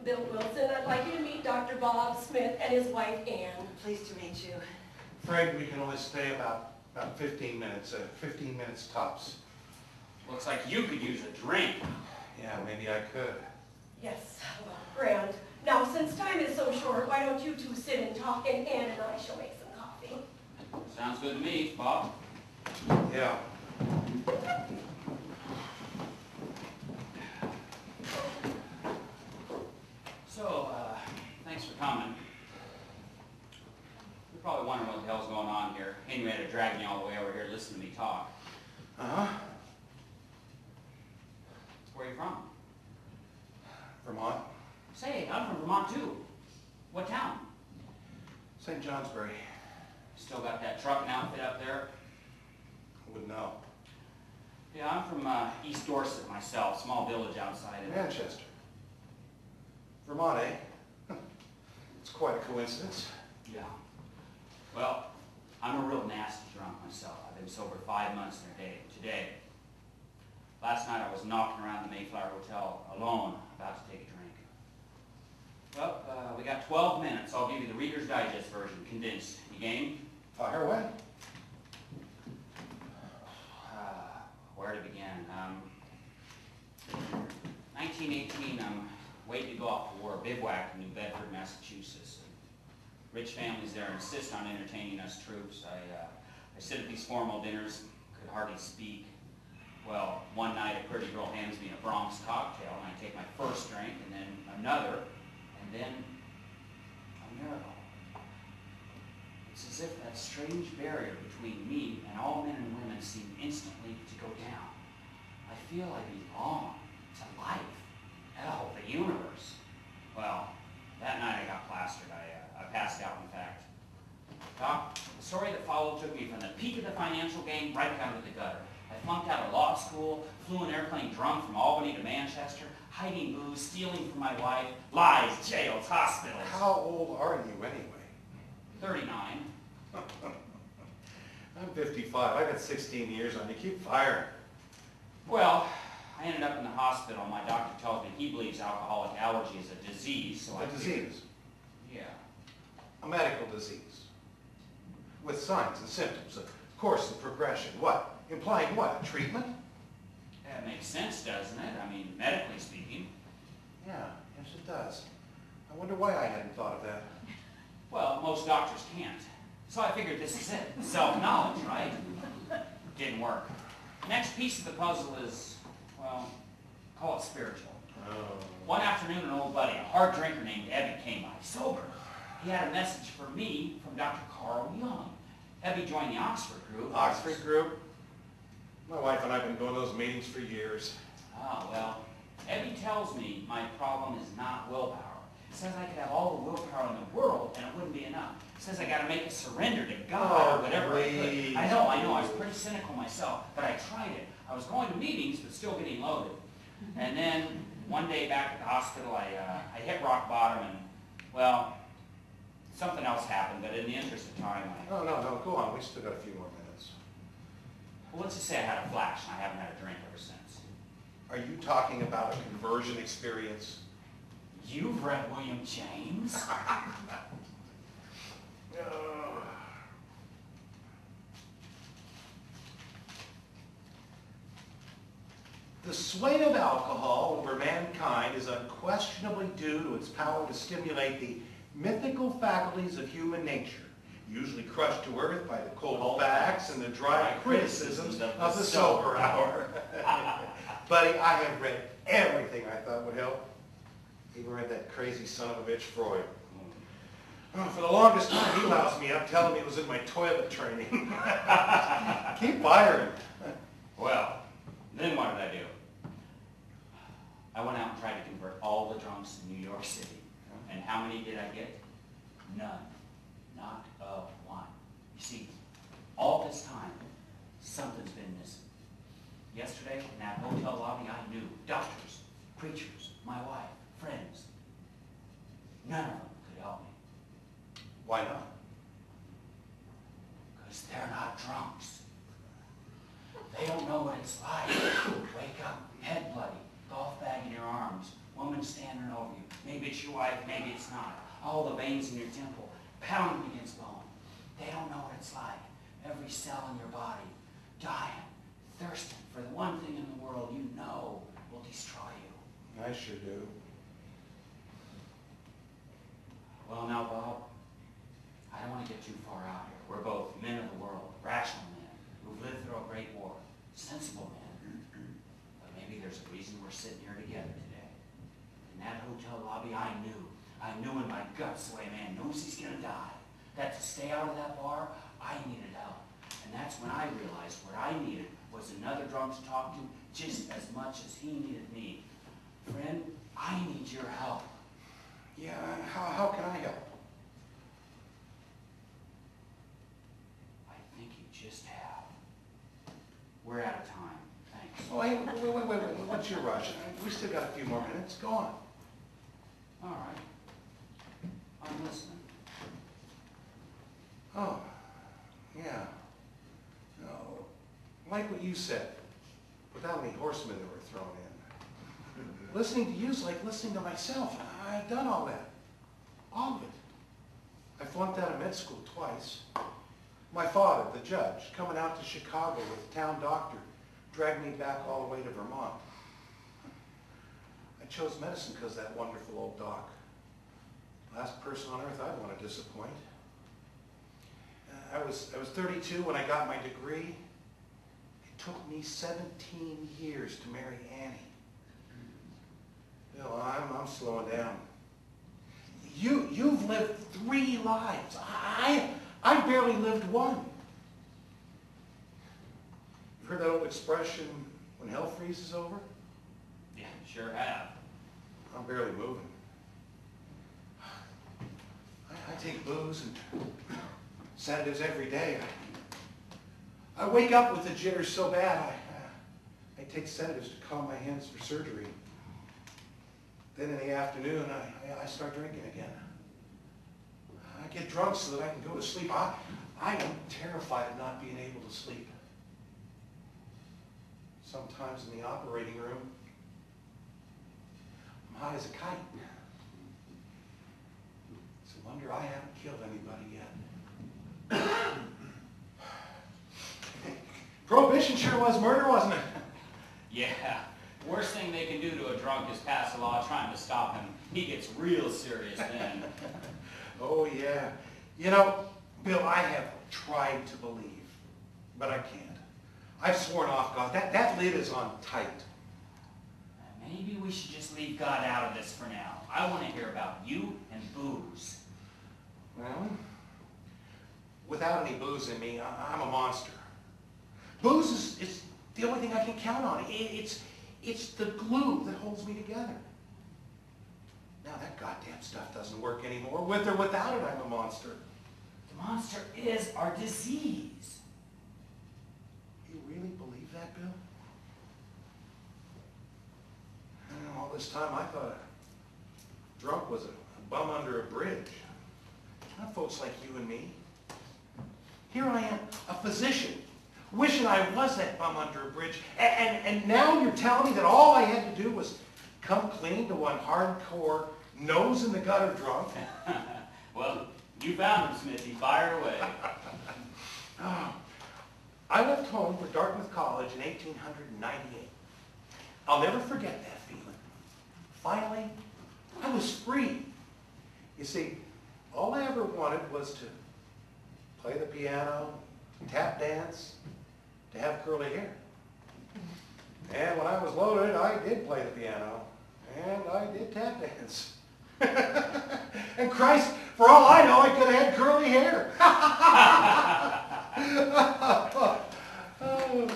Bill Wilson. I'd like you to meet Dr. Bob Smith and his wife, Ann. Pleased to meet you. Afraid we can only stay about 15 minutes, 15 minutes tops. Looks like you could use a drink. Yeah, maybe I could. Yes, well, grand. Now, since time is so short, why don't you two sit and talk, and Ann and I shall make some coffee. Sounds good to me, Bob. Yeah. So, thanks for coming. You're probably wondering what the hell's going on here. Henrietta dragged me all the way over here to listen to me talk. Uh-huh. Where are you from? Vermont. Say, I'm from Vermont too. What town? St. Johnsbury. Still got that trucking outfit up there? I wouldn't know. Yeah, I'm from East Dorset myself, small village outside of Manchester. Vermont, eh? It's quite a coincidence. Yeah. Well, I'm a real nasty drunk myself. I've been sober 5 months today. Last night I was knocking around the Mayflower Hotel alone, about to take a drink. Well, we got 12 minutes. I'll give you the Reader's Digest version, condensed. You game? Fire away. Where to begin? 1918, I'm waiting to go off to war, bivouac in New Bedford, Massachusetts. Rich families there insist on entertaining us troops. I sit at these formal dinners, could hardly speak. Well, one night a pretty girl hands me a Bronx cocktail, and I take my first drink, and then another, and then a miracle. It's as if that strange barrier between me and all men and women seemed instantly to go down. I feel I belong to life, hell, the universe. Well, that night I got plastered. I passed out, in fact. Doc, the story that followed took me from the peak of the financial game right down to the gutter. I flunked out of law school, flew an airplane drunk from Albany to Manchester, hiding booze, stealing from my wife, lies, jails, hospitals. How old are you anyway? 39. I'm 55. I got 16 years on you. Keep firing. Well, I ended up in the hospital. My doctor tells me he believes alcoholic allergy is a disease, so A disease. Yeah. A medical disease. With signs and symptoms. A course of progression. What? Implying what? A treatment? That makes sense, doesn't it? I mean, medically speaking. Yeah, yes it does. I wonder why I hadn't thought of that. Well, most doctors can't. So I figured this is it. Self-knowledge, right? Didn't work. Next piece of the puzzle is, well, call it spiritual. Oh. One afternoon, an old buddy, a hard drinker named Ebby, came by, sober. He had a message for me from Dr. Carl Young. Ebby joined the Oxford group. Oxford group? My wife and I have been going to those meetings for years. Ah, well, Ebby tells me my problem is not willpower. Says I could have all the willpower in the world and it wouldn't be enough. Says I got to make a surrender to God or whatever I could. I know. I was pretty cynical myself, but I tried it. I was going to meetings, but still getting loaded. And then one day back at the hospital, I hit rock bottom and, well, something else happened, but in the interest of time, No, go on. We still got a few more minutes. well, let's just say I had a flash and I haven't had a drink ever since. Are you talking about a conversion experience? You've read William James? The sway of alcohol over mankind is unquestionably due to its power to stimulate the mythical faculties of human nature, usually crushed to earth by the cold facts and the dry criticisms of the sober hour. Buddy, I have read everything I thought would help. Even read that crazy son of a bitch Freud. For the longest time, he loused me up, telling me it was in my toilet training. Keep firing. Well, then what did I do? I went out and tried to convert all the drunks in New York City. And how many did I get? None. Not a one. You see, all this time, something's been missing. Yesterday, in that hotel lobby, I knew doctors, preachers, my wife, friends. None of them could help me. Why not? Because they're not drunks. They don't know what it's like. Wake up, head bloody, golf bag in your arms, woman standing over you, Maybe it's your wife, maybe it's not. All the veins in your temple pounding against bone. They don't know what it's like. Every cell in your body dying, thirsting for the one thing in the world you know will destroy you. I sure do. Well, now, Bob, I don't want to get too far out here. We're both men of the world, rational men, who've lived through a great war, sensible men. But maybe there's a reason we're sitting here together today. In that hotel lobby, I knew in my guts the way a man knows he's going to die, that to stay out of that bar, I needed help. And that's when I realized what I needed was another drunk to talk to just as much as he needed me. Friend, I need your help. Yeah, how can I help? I think you just have. We're out of time. Thanks. Oh, hey, wait. What's your rush? We still got a few more minutes. Go on. All right. I'm listening. Oh, yeah. No, like what you said, without any horsemen that were thrown in. Listening to you is like listening to myself. I've done all that. All of it. I flunked out of med school twice. My father, the judge, coming out to Chicago with the town doctor, dragged me back all the way to Vermont. I chose medicine because of that wonderful old doc. Last person on earth I'd want to disappoint. I was 32 when I got my degree. It took me 17 years to marry Annie. Bill, I'm slowing down. You've lived 3 lives. I barely lived one. You've heard that old expression, when hell freezes over? Yeah, sure have. I'm barely moving. I take booze and sedatives every day. I wake up with the jitters so bad, I take sedatives to calm my hands for surgery. Then in the afternoon, I start drinking again. I get drunk so that I can go to sleep. I am terrified of not being able to sleep. Sometimes in the operating room, I'm high as a kite. It's a wonder I haven't killed anybody yet. Prohibition sure was murder, wasn't it? Yeah. Worst thing they can do to a drunk is pass a law trying to stop him. He gets real serious then. Oh, yeah. You know, Bill, I have tried to believe, but I can't. I've sworn off God. That lid is on tight. Maybe we should just leave God out of this for now. I want to hear about you and booze. Well, without any booze in me, I'm a monster. Booze is the only thing I can count on. It's the glue that holds me together. Now that goddamn stuff doesn't work anymore. With or without it, I'm a monster. The monster is our disease. You really believe that, Bill? All this time I thought a drunk was a bum under a bridge. Not folks like you and me. Here I am, a physician, wishing I was that bum under a bridge. And now you're telling me that all I had to do was come clean to one hardcore, nose in the gutter drunk? Well, you found him, Smithy. Fire away. Oh, I left home for Dartmouth College in 1898. I'll never forget that feeling. Finally, I was free. You see, all I ever wanted was to play the piano, tap dance, to have curly hair. And when I was loaded, I did play the piano, and I did tap dance. And Christ, for all I know, I could have had curly hair. Oh.